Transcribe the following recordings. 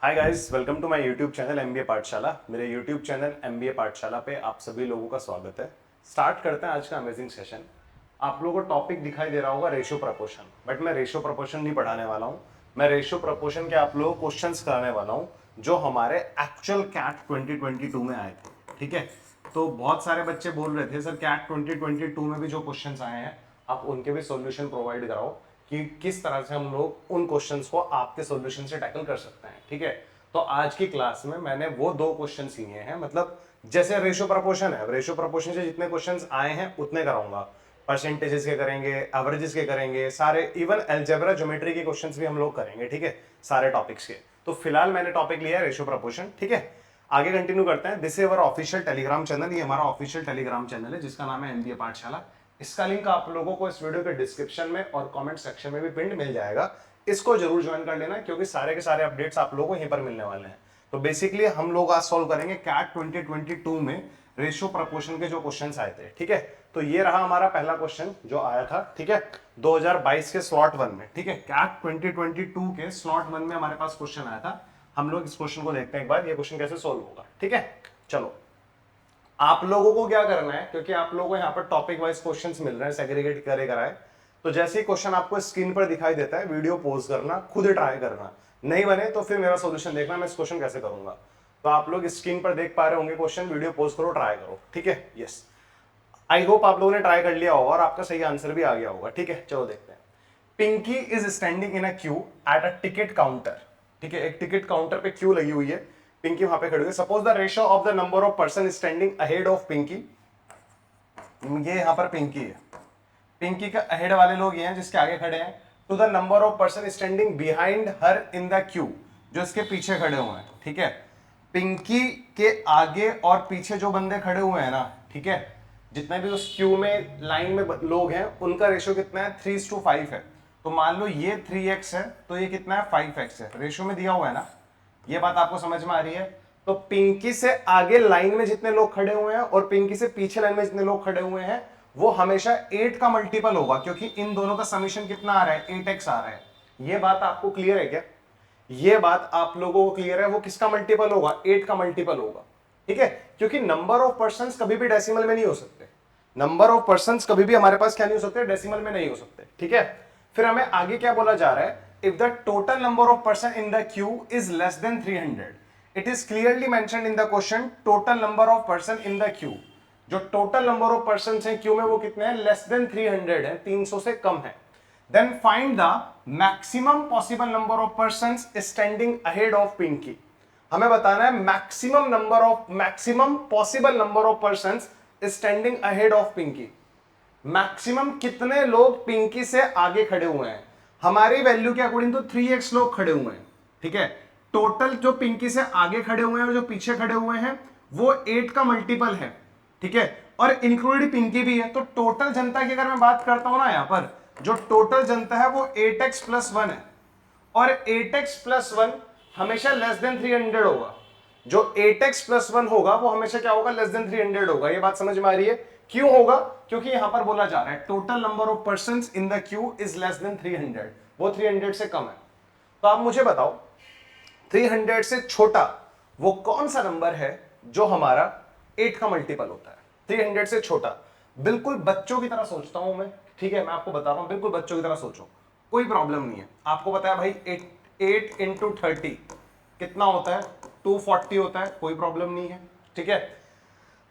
Hi guys, welcome to my YouTube channel MBA Pathshala. मेरे YouTube channel MBA पाठशाला पे आप सभी लोगों का स्वागत है। स्टार्ट करते हैं आज का अमेजिंग सेशन। आप लोगों को टॉपिक दिखाई दे रहा होगा रेशियो प्रपोर्शन, बट मैं रेशियो प्रपोर्शन नहीं पढ़ाने वाला हूँ। मैं रेशियो प्रपोर्शन के आप लोगों को क्वेश्चंस कराने वाला हूँ जो हमारे एक्चुअल कैट 2022 में आए थे। ठीक है, तो बहुत सारे बच्चे बोल रहे थे सर कैट 2022 में भी जो क्वेश्चंस आए हैं आप उनके भी सॉल्यूशन प्रोवाइड कराओ कि किस तरह से हम लोग उन क्वेश्चंस को आपके सॉल्यूशन से टैकल कर सकते हैं। ठीक है, तो आज की क्लास में मैंने वो दो क्वेश्चन लिए हैं, मतलब जैसे रेशियो प्रपोर्शन है, रेशियो प्रपोर्शन से जितने क्वेश्चंस आए हैं उतने कराऊंगा। परसेंटेजेस के करेंगे, एवरेजेस के करेंगे, सारे इवन अलजेब्रा ज्योमेट्री के क्वेश्चंस भी हम लोग करेंगे। ठीक है, सारे टॉपिक्स के। तो फिलहाल मैंने टॉपिक लिया है रेशियो प्रपोर्शन। ठीक है, आगे कंटिन्यू करते हैं। This is our official Telegram channel. ये हमारा ऑफिशियल टेलीग्राम चैनल है जिसका नाम है एमबीए पाठशाला। इसका लिंक आप लोगों को इस वीडियो के डिस्क्रिप्शन में और कमेंट सेक्शन में भी पिन मिल जाएगा। इसको जरूर ज्वाइन कर लेना क्योंकि सारे के सारे अपडेट्स आप लोगों को यहीं पर मिलने वाले हैं। तो बेसिकली हम लोग आज सॉल्व करेंगे कैट 2022 में रेशियो प्रपोर्शन के जो क्वेश्चंस आए थे। ठीक है, तो ये रहा हमारा पहला क्वेश्चन जो आया था। ठीक है, 2022 के स्लॉट 1 में। ठीक है, कैट 2022 के स्लॉट 1 में हमारे पास क्वेश्चन आया था। हम लोग इस क्वेश्चन को देखते हैं एक बार, ये क्वेश्चन कैसे सोल्व होगा। ठीक है, चलो आप लोगों को क्या करना है, क्योंकि आप लोगों को यहाँ पर टॉपिक वाइज क्वेश्चंस मिल रहे हैं, सेग्रीगेट करे कराए। तो जैसे ही क्वेश्चन आपको स्क्रीन पर दिखाई देता है, वीडियो पॉज करना, खुद ट्राई करना। नहीं बने तो फिर मेरा सॉल्यूशन देखना, मैं इस क्वेश्चन कैसे करूंगा। तो आप लोग स्क्रीन पर देख पा रहे होंगे क्वेश्चन, वीडियो पॉज करो, ट्राई करो। ठीक है, यस, आई होप आप लोगों ने ट्राई कर लिया होगा और आपका सही आंसर भी आ गया होगा। ठीक है, चलो देखते हैं। Pinky is standing in a queue at a ticket counter. ठीक है, एक टिकट काउंटर पे क्यू लगी हुई है, पिंकी वहां पे खड़ी हुई है। Suppose the ratio of the number of person standing ahead of Pinky. ये यहां पर पिंकी है, पिंकी का अहेड वाले लोग ये हैं जिसके आगे खड़े हैं, to the number of person standing behind her in the queue, जो इसके पीछे खड़े हुए हैं। ठीक है, पिंकी के आगे और पीछे जो बंदे खड़े हुए हैं ना, ठीक है, जितने भी उस क्यू में लाइन में लोग हैं उनका रेशियो कितना है, 3:5 है। तो मान लो ये 3x है तो ये कितना है, 5x है। रेशियो में दिया हुआ है ना, ये बात आपको समझ में आ रही है। तो पिंकी से आगे लाइन में जितने लोग खड़े हुए हैं और पिंकी से पीछे लाइन में जितने लोग खड़े हुए हैं वो हमेशा 8 का मल्टीपल होगा, क्योंकि इन दोनों का समीशन कितना आ रहा है, 8x आ रहा है। ये बात आपको क्लियर है क्या? ये बात आप लोगों को क्लियर है? वो किसका मल्टीपल होगा, 8 का मल्टीपल होगा। ठीक है, क्योंकि नंबर ऑफ पर्संस कभी भी डेसिमल में नहीं हो सकते। नंबर ऑफ पर्संस कभी भी हमारे पास क्या नहीं हो सकते, डेसिमल में नहीं हो सकते। ठीक है, फिर हमें आगे क्या बोला जा रहा है, if the total number of person in the Q is less than 300, it is clearly mentioned in the question total number of person in the queue. जो टोटल नंबर ऑफ पर्सन है क्यू में वो कितने हैं, less than 300 है, 300 से कम है। Then find the maximum possible number of persons standing ahead of Pinky. हमें बताना है maximum possible number of persons standing ahead of Pinky. Maximum कितने लोग पिंकी से आगे खड़े हुए हैं। हमारी वैल्यू के अकॉर्डिंग तो 3x लोग खड़े हुए हैं। ठीक है, टोटल जो पिंकी से आगे खड़े हुए हैं और जो पीछे खड़े हुए हैं वो 8 का मल्टीपल है। ठीक है, और इंक्लूडेड पिंकी भी है। तो टोटल जनता की अगर मैं बात करता हूं ना, यहां पर जो टोटल जनता है वो 8x+1 है, और 8x+1 हमेशा लेस देन 300 होगा। जो 8x+1 होगा वो हमेशा क्या होगा, लेस देन 300 होगा। ये बात समझ में आ रही है? क्यों होगा? क्योंकि यहां पर बोला जा रहा है total number of persons in the Q is less than 300, वो 300 से कम है। तो आप मुझे बताओ 300 से छोटा वो कौन सा नंबर है जो हमारा 8 का मल्टीपल होता है। 300 से छोटा, बिल्कुल बच्चों की तरह सोचता हूं मैं। ठीक है, मैं आपको बता रहा हूं, बिल्कुल बच्चों की तरह सोचो, कोई प्रॉब्लम नहीं है। आपको बताया भाई 8 इंटू 30 कितना होता है, 240 होता है, कोई प्रॉब्लम नहीं है। ठीक है,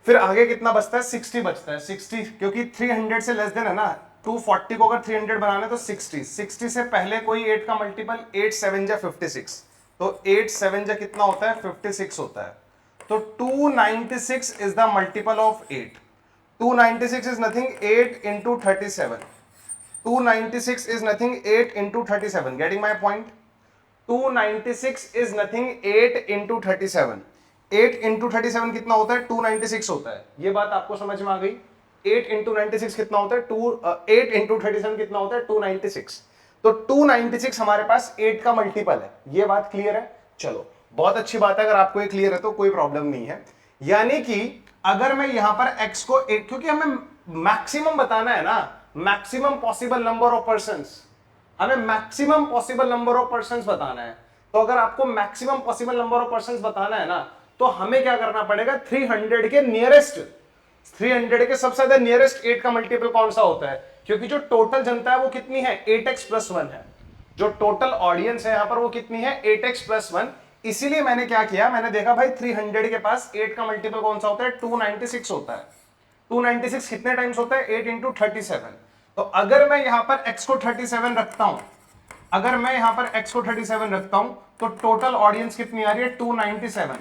फिर आगे कितना बचता है, 60 बचता है। 60 क्योंकि 300 से लेस देन है ना, 240 को अगर 300 बनाना है तो 60 से पहले कोई 8 का मल्टीपल, 8 7 जा 56, तो 8 7 जा कितना होता है, 56 होता है। तो 296 is the multiple of 8। 296 is nothing 8 into 37। 296 is nothing 8 into 37. Getting my point? 296 is nothing 8 into 37. 8 into 37 कितना होता है, 296 होता है। ये बात आपको समझ में आ गई? 8 into 96 कितना होता है, 8 into 37 कितना होता है, 296। तो 296 हमारे पास 8 का मल्टीपल है। ये बात क्लियर है? चलो, बहुत अच्छी बात है। अगर आपको ये क्लियर है तो कोई प्रॉब्लम नहीं है। यानी कि अगर मैं यहां पर x को 8, क्योंकि हमें मैक्सिमम बताना है ना, maximum possible number of persons, हमें maximum possible number of persons बताना है। तो अगर आपको maximum possible number of person बताना है ना, तो हमें क्या करना पड़ेगा, 300 के नियरेस्ट, 300 के सबसे ज्यादा नियरेस्ट 8 का मल्टीपल कौन सा होता है, क्योंकि जो टोटल जनता है वो कितनी है, 8x+1 है। जो टोटल ऑडियंस है यहां पर वो कितनी है, 8x+1। इसीलिए मैंने क्या किया, मैंने देखा भाई 300 के पास 8 का मल्टीपल कौन सा होता है, 296 होता है। 296 कितने टाइम्स होता है, 8 इंटू 37। तो अगर मैं यहां पर x को 37 रखता हूं, अगर मैं यहां पर x को 37 रखता हूं, तो टोटल ऑडियंस कितनी आ रही है, 297।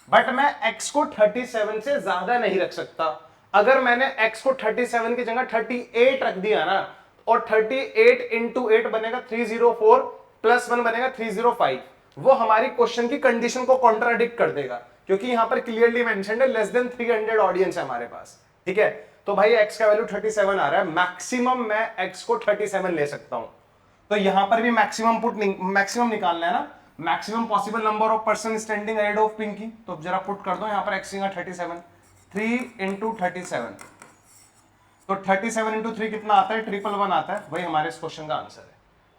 बट मैं x को 37 से ज्यादा नहीं रख सकता। अगर मैंने x को 37 की जगह 38 रख दिया ना, और 38 इंटू 8 बनेगा 304, प्लस 1 बनेगा 305, वो हमारी क्वेश्चन की कंडीशन को कॉन्ट्राडिक्ट कर देगा, क्योंकि यहां पर क्लियरली मेंशन्ड है लेस देन 300 ऑडियंस है हमारे पास। ठीक है, तो भाई x का वैल्यू 37 आ रहा है, मैक्सिमम मैं x को 37 ले सकता हूं। तो यहां पर भी मैक्सिमम निकालना है ना, maximum possible number of person standing ahead of Pinky. तो जरा पुट कर दो यहां पर x का 37, 3 इंटू 37, तो 37 इंटू 3 कितना आता है, 111 आता है, वही हमारे इस क्वेश्चन का आंसर है।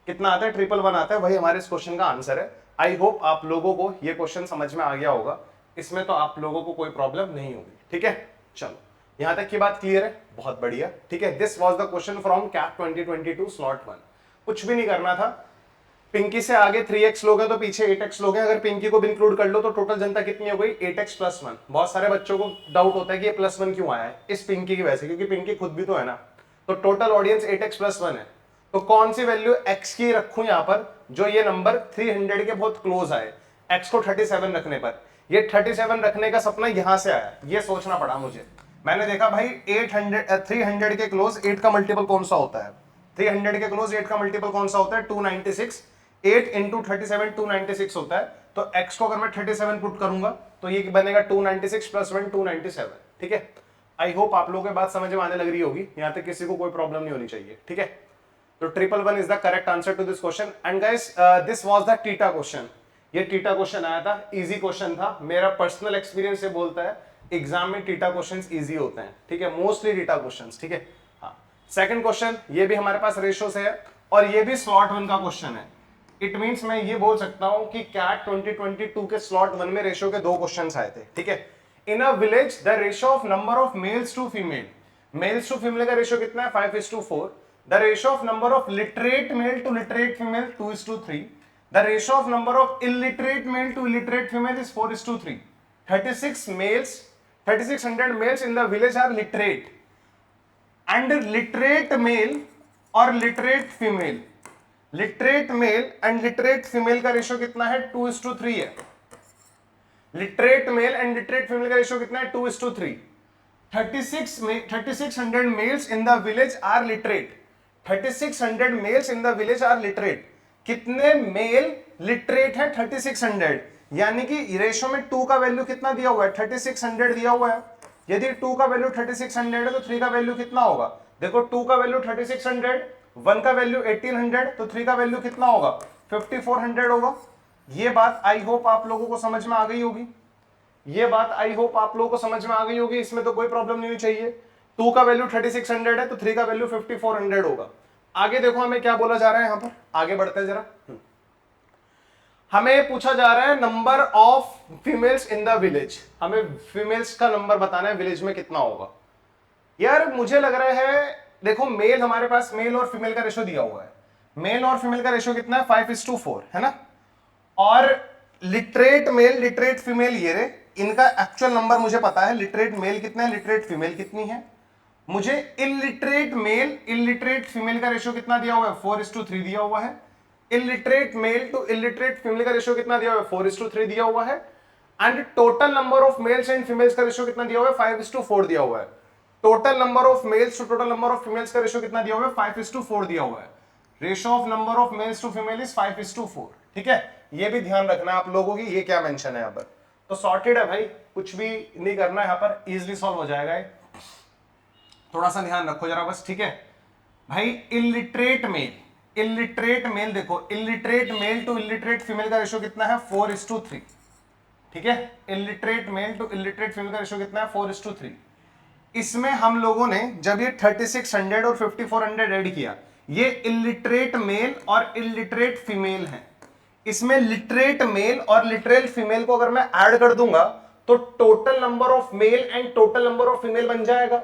कितना आता है, 111 आता है, वही हमारे इस क्वेश्चन का आंसर है। आई होप आप लोगों को ये क्वेश्चन समझ में आ गया होगा, इसमें तो आप लोगों को कोई प्रॉब्लम नहीं होगी। ठीक है, चलो यहां तक की बात क्लियर है, बहुत बढ़िया। ठीक है, this was the question from CAT 2022 slot 1। कुछ भी नहीं करना था, पिंकी से आगे 3x लोगे तो पीछे 8x लोगे, अगर पिंकी को भी इंक्लूड कर लो तो टोटल जनता कितनी हो गई, 8x+1। बहुत सारे बच्चों को डाउट होता है कि ये +1 क्यों आया है, इस पिंकी की वजह से, क्योंकि पिंकी खुद भी तो है ना। तो टोटल ऑडियंस 8x+1 है, तो कौन सी वैल्यू x की रखूं यहां पर, जो ये नंबर 300 के बहुत क्लोज आए, x को 37 रखने पर। ये 37 रखने का सपना यहां से आया, ये सोचना पड़ा मुझे। मैंने देखा भाई 300 के क्लोज 8 का मल्टीपल कौन सा होता है, 300 के क्लोज 8 का मल्टीपल कौन सा होता है, 296। 8 इंटू 37 296 होता है, तो x को अगर मैं 37 पुट करूंगा तो ये बनेगा 296 प्लस 1 297। ठीक है, आई होप आप लोगों के बात समझ में आने लग रही होगी, यहां तक किसी को कोई प्रॉब्लम नहीं होनी चाहिए। ठीक है, तो 111 is the correct answer to this question. And guys this was the TITA question. ये टीटा क्वेश्चन आया था, इजी क्वेश्चन था, मेरा पर्सनल एक्सपीरियंस से बोलता है एग्जाम में टीटा क्वेश्चंस इजी होते हैं। ठीक है, मोस्टली टीटा क्वेश्चंस। ठीक है, हाँ। सेकंड क्वेश्चन, ये भी हमारे पास रेशियो से है और ये भी स्लॉट 1 का क्वेश्चन है। इट मींस मैं ये बोल सकता हूं कि कैट 2022 के स्लॉट 1 में रेशियो के 2 क्वेश्चंस आए थे। ठीक है, in a village the ratio of number of males to female, males to female का रेशियो कितना है, 5:4। The ratio of number of literate male to literate female 2:3। The ratio of number of illiterate male to illiterate female is 4:3। 3600 males in the village are literate, and literate male और literate female, literate male and literate female का ratio कितना है, 2:3 है। literate male and literate female का ratio कितना है, 2:3। 3600 males in the village are literate, 3600 males in the village are literate। कितने mail literate है, 3600, यानी कि रेशो में 2 का वैल्यू कितना दिया हुआ है, 3600 दिया हुआ है। यदि 2 का वैल्यू 3600 है तो 3 का वैल्यू कितना होगा, देखो 2 का वैल्यू 3600, 1 का वैल्यू 1800, तो 3 का वैल्यू कितना होगा, 5400 होगा। ये बात आई होप आप लोगों को समझ में आ गई होगी, ये बात आई होप आप लोगों को समझ में आ गई होगी, इसमें तो कोई प्रॉब्लम नहीं होनी चाहिए। 2 का वैल्यू 3600 है तो 3 का वैल्यू 5400 होगा। आगे देखो हमें क्या बोला जा रहा है, यहां पर आगे बढ़ते हैं जरा। हमें पूछा जा रहा है number of females in the village, हमें फीमेल्स का नंबर बताना है विलेज में कितना होगा। यार मुझे लग रहा है, देखो मेल हमारे पास, मेल और फीमेल का रेशियो दिया हुआ है, मेल और फीमेल का रेशियो कितना है, 5:4 है ना। और लिटरेट मेल लिटरेट फीमेल, ये रे इनका एक्चुअल नंबर मुझे पता है, लिटरेट मेल कितना है, लिटरेट फीमेल कितनी है। मुझे इलिटरेट मेल इलिटरेट फीमेल का रेशियो कितना दिया हुआ है, 4:3 दिया हुआ है। Illiterate male to illiterate female का रेशियो कितना दिया हुआ है, 4:3 दिया हुआ है। And total number of males and females का रेशियो कितना दिया हुआ है, 5:4 दिया हुआ है। Total number of males to total number of females का रेशियो कितना दिया हुआ है, 5:4 दिया हुआ है। Ratio of number of males to female is 5:4। ठीक है, ये भी ध्यान रखना है आप लोगों की, ये क्या मेंशन है यहाँ पर। तो सॉर्टेड है भाई, कुछ भी नहीं करना है यहाँ पर, इजिली सॉल्व हो जाएगा ये, थोड़ा सा ध्यान रखो जरा बस। ठीक है भाई, इलिटरेट मेल देखो, illiterate male to illiterate female का रेशियो कितना है, 4:3। ठीक है, illiterate male to illiterate female का रेशियो कितना है, 4:3। इसमें हम लोगों ने जब ये 3600 और 5400 ऐड किया, ये इलिटरेट मेल और इलिटरेट फीमेल है। इसमें लिटरेट मेल और लिटरेट फीमेल को अगर मैं ऐड कर दूंगा तो total number of male and total number of female बन जाएगा।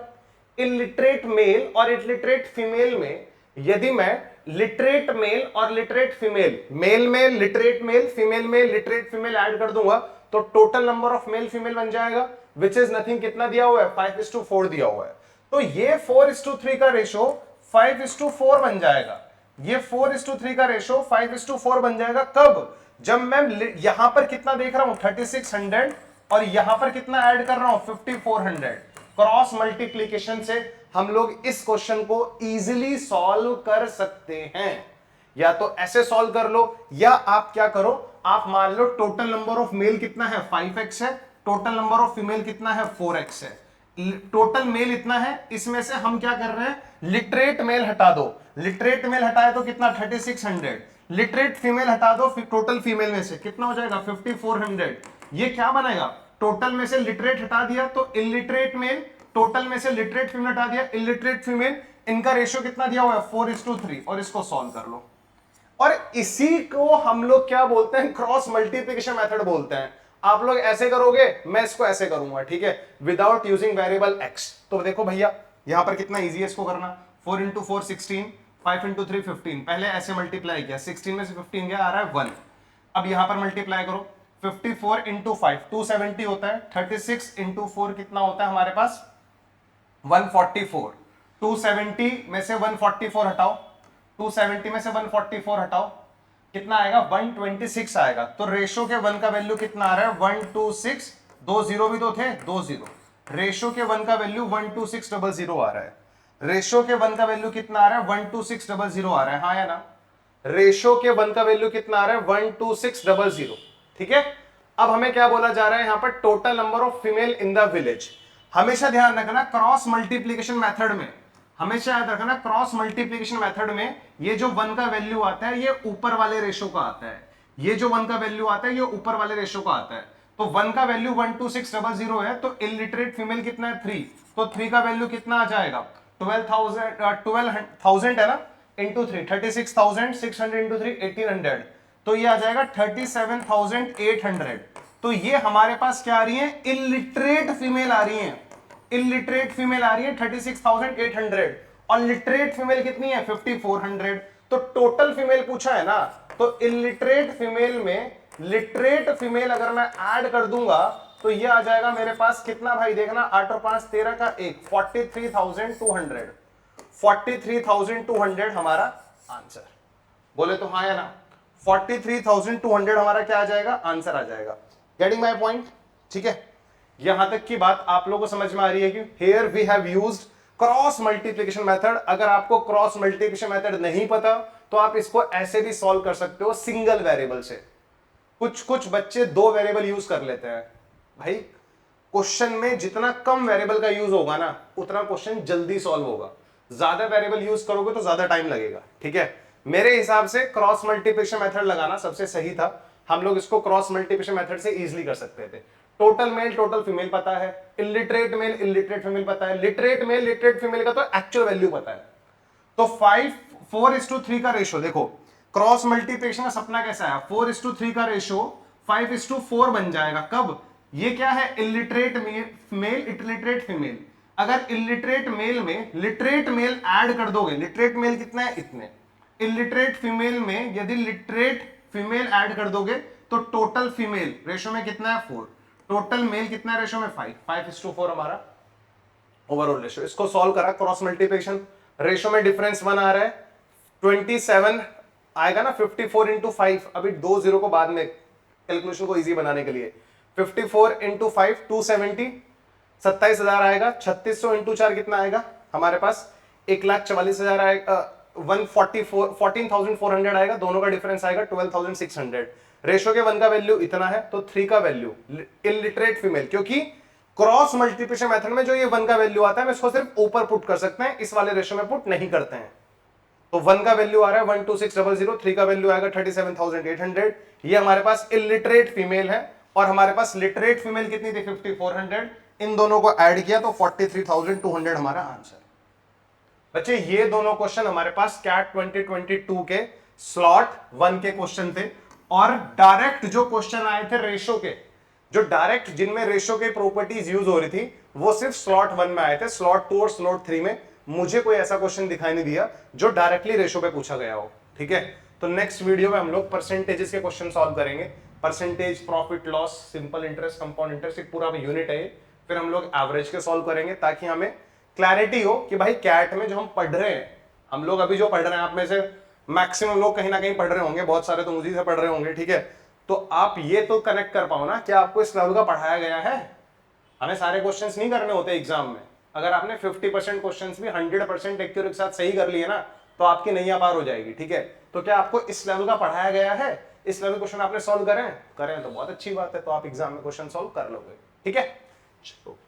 इलिटरेट मेल और इलिटरेट फीमेल में यदि मैं लिटरेट मेल और लिटरेट फीमेल, मेल में लिटरेट मेल, फीमेल में लिटरेट फीमेल ऐड कर दूंगा तो total number of male female बन जाएगा, विच इज नथिंग, कितना दिया हुआ है 5:4 दिया हुआ है। तो ये 4:3 का रेशो 5:4 बन जाएगा। ये 4:3 का रेशो 5:4 बन जाएगा कब? जब मैं यहां पर कितना देख रहा हूं 3600 और यहां पर कितना ऐड कर रहा हूं 5400। क्रॉस मल्टीप्लीकेशन से हम लोग इस क्वेश्चन को इजीली सॉल्व कर सकते हैं। या तो ऐसे सॉल्व कर लो या आप क्या करो, आप मान लो टोटल नंबर ऑफ मेल कितना है 5x है, टोटल नंबर ऑफ फीमेल कितना है 4x है, टोटल मेल इतना है, इसमें से हम क्या कर रहे हैं लिटरेट मेल हटा दो, लिटरेट मेल हटाए तो कितना 3600, लिटरेट फीमेल हटा दो टोटल फीमेल में से कितना हो जाएगा 5400। ये क्या बनेगा, टोटल में से लिटरेट हटा दिया तो इलिटरेट मेल, टोटल में से लिटरेट फीमेल हटा दिया इलिटरेट फीमेल, इनका रेशियो कितना दिया हुआ है 4:3 और इसको सॉल्व कर लो। और इसी को हम लोग क्या बोलते हैं, क्रॉस मल्टीप्लिकेशन मेथड बोलते हैं। आप लोग ऐसे करोगे, मैं इसको ऐसे करूंगा, ठीक है, विदाउट यूजिंग वेरिएबल x। तो देखो भैया यहां पर कितना इजी है इसको करना, 4 × 4 16, 5 × 3 15। पहले ऐसे मल्टीप्लाई किया, 16 में से 15 गया, आ रहा है 1। अब यहां पर मल्टीप्लाई करो, 54 × 5 270 होता है, 36 × 4 कितना होता है हमारे पास 144। 270 में से 144 हटाओ, 270 में से 144 हटाओ, कितना आएगा 126 आएगा। तो रेशो के 1 का वैल्यू कितना आ रहा है 126, 2 जीरो भी तो थे 2 जीरो, रेशो के 1 का वैल्यू 12600 आ रहा है। रेशो के 1 का वैल्यू कितना आ रहा है 12600 आ रहा है, हाँ या ना, रेशो के 1 का वैल्यू कितना आ रहा है 12600। ठीक है, अब हमें क्या बोला जा रहा है यहां पर, total number of female in the village. हमेशा ध्यान रखना क्रॉस मल्टीप्लीकेशन मेथड में, हमेशा याद रखना क्रॉस मल्टीप्लिकेशन मेथड में ये जो 1 का वैल्यू आता है ये ऊपर वाले रेशो का आता है, ये जो 1 का वैल्यू आता है ये ऊपर वाले रेशो का आता है। तो 1 का वैल्यू 12600 है, तो इलिटरेट फीमेल कितना है 3, तो 3 का वैल्यू कितना आ जाएगा 12,000 है ना, इंटू 3 36,600 इंटू 3 1800, तो ये आ जाएगा 37,800। तो ये हमारे पास क्या आ रही है, इलिटरेट फीमेल आ रही है, इलिटरेट फीमेल आ रही है 36,800 और लिटरेट फीमेल कितनी है 5400। तो टोटल फीमेल पूछा है ना, तो इलिटरेट फीमेल में लिटरेट फीमेल अगर मैं ऐड कर दूंगा तो ये आ जाएगा मेरे पास कितना भाई, देखना 8 और 5 13 का 1, 43,200, 43,200 हमारा आंसर। बोले तो हाँ या ना, 43,200 हमारा क्या आ जाएगा, आंसर आ जाएगा। Getting my point? ठीक है, यहां तक की बात आप लोगों को समझ में आ रही है कि here we have used cross multiplication method. अगर आपको क्रॉस मल्टीप्लिकेशन मेथड नहीं पता तो आप इसको ऐसे भी सॉल्व कर सकते हो सिंगल वेरिएबल से। कुछ बच्चे 2 वेरिएबल यूज कर लेते हैं। भाई क्वेश्चन में जितना कम वेरिएबल का यूज होगा ना उतना क्वेश्चन जल्दी सॉल्व होगा, ज्यादा वेरिएबल यूज करोगे तो ज्यादा टाइम लगेगा। ठीक है, मेरे हिसाब से क्रॉस मल्टीप्लिकेशन मेथड लगाना सबसे सही था। हम लोग इसको क्रॉस मल्टीप्लिकेशन मेथड से इजीली कर सकते थे। टोटल मेल टोटल फीमेल पता है, इलिटरेट मेल इलिटरेट फीमेल पता है, लिटरेट मेल लिटरेट फीमेल का तो एक्चुअल वैल्यू पता है। तो 4:3 का रेशो देखो, क्रॉस मल्टीप्लिकेशन का सपना कैसा है, 4:3 का रेशो 5:4 बन जाएगा। कब? ये क्या है, इलिटरेट मेल इलिटरेट फीमेल। अगर इलिटरेट मेल में लिटरेट मेल ऐड कर दोगे, लिटरेट मेल कितना है इतने, इलिटरेट फीमेल में यदि लिटरेट फीमेल ऐड कर दोगे तो टोटल फीमेल रेशो में कितना है 4, टोटल मेल कितना है रेशो में 5:4 हमारा ओवरऑल रेशो। इसको सॉल्व करा क्रॉस मल्टीप्लिकेशन, रेशो में डिफरेंस 1 आ रहा है, 27 आएगा ना 54 × 5, अभी 2 0 को बाद में कैलकुलेशन को इजी बनाने के लिए 54 × 5 270, 27,000 आएगा, 3600 × 4 कितना आएगा हमारे पास 1,44,000 आएगा, 14,400 आएगा, दोनों का डिफरेंस आएगा 12,600। रेशो के 1 का वैल्यू इतना है तो 3 का वैल्यू इलिटरेट फीमेल, क्योंकि क्रॉस मल्टीप्लिकेशन मेथड में जो ये 1 का वैल्यू आता है मैं इसको सिर्फ ऊपर पुट कर सकते हैं, इस वाले रेशो में पुट नहीं करते हैं। तो 1 का वैल्यू आ रहा है 12600, 3 का वैल्यू आएगा 37,800। ये हमारे पास इलिटरेट फीमेल है और हमारे पास लिटरेट फीमेल कितनी थी 5400। इन दोनों को ऐड किया तो 43,200 हमारा आंसर। बच्चे ये दोनों क्वेश्चन हमारे पास कैट 2022 के स्लॉट 1 के क्वेश्चन थे। और डायरेक्ट जो क्वेश्चन आए थे रेशो के, जो डायरेक्ट जिनमें रेशो के प्रॉपर्टीज यूज हो रही थी, वो सिर्फ स्लॉट 1 में आए थे। स्लॉट 2 और स्लॉट 3 में मुझे कोई ऐसा क्वेश्चन दिखाई नहीं दिया जो डायरेक्टली रेशो पे पूछा गया हो। ठीक है, तो नेक्स्ट वीडियो में हम लोग परसेंटेजेस के क्वेश्चन सॉल्व करेंगे। Percentage, profit loss, simple interest, compound interest, एक पूरा यूनिट है। फिर हम लोग एवरेज के सॉल्व करेंगे ताकि हमें क्लैरिटी हो कि भाई कैट में जो हम पढ़ रहे हैं, हम लोग अभी जो पढ़ रहे हैं, आप में से मैक्सिमम लोग कहीं ना कहीं पढ़ रहे होंगे, बहुत सारे तो मुझे से पढ़ रहे होंगे। ठीक है, तो आप ये तो कनेक्ट कर पाओ ना कि आपको इस लेवल का पढ़ाया गया है। हमें सारे क्वेश्चंस नहीं करने होते एग्जाम में। अगर आपने 50% क्वेश्चंस भी 100% एक्यूरेट के साथ सही कर लिए ना, तो आपकी नैया पार हो जाएगी। ठीक है, तो क्या आपको इस लेवल का पढ़ाया गया है, इस लेवल क्वेश्चन आपने सॉल्व करें तो बहुत अच्छी बात है, तो आप एग्जाम में क्वेश्चन सॉल्व कर लोगे। ठीक है, चलो